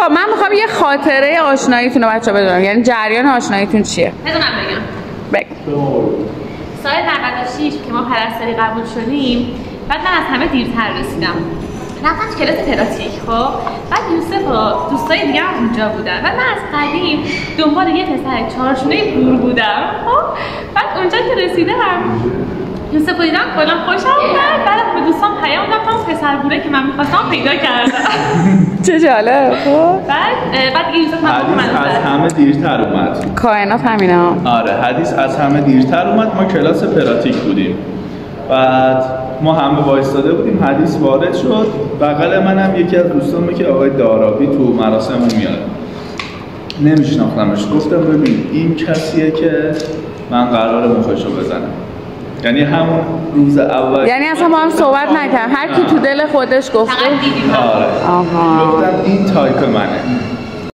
خب من میخوام یه خاطره آشناییتون رو بچه‌ها بدونم، یعنی جریان آشناییتون چیه؟ بذار من بگم. سال 96 که ما پرستاری قبول شدیم، بعد من از همه دیرتر رسیدم. رفتم کلاس پراتیک. خب بعد یوسف و دوستای دیگه هم اونجا بودن و من از قدیم دنبال یه پسر چهارشونه بور بودم. خب بعد اونجا که رسیدم یوسف رو دیدم کلا خوشم اومد. بعد به دوستان پیام دادم پسر بوره که من می‌خواستم پیدا کردم. چه جالب. خب بعد یوسف من از همه دیرتر اومد. کائنات همینه. آره حدیث از همه دیرتر اومد. ما کلاس پراتیک بودیم. بعد ما همه وایستاده بودیم، حدیث وارد شد. بغل منم یکی از دوستانم که آقای دارابی تو مراسممون میاد. نمیشناختمش. گفتم ببین این کسیه که من قراره مخشو بزنم. یعنی همون روز اول، یعنی اصلا با هم صحبت نکرد، هر کی تو دل خودش گفته. آره. گفتم این تایپ منه.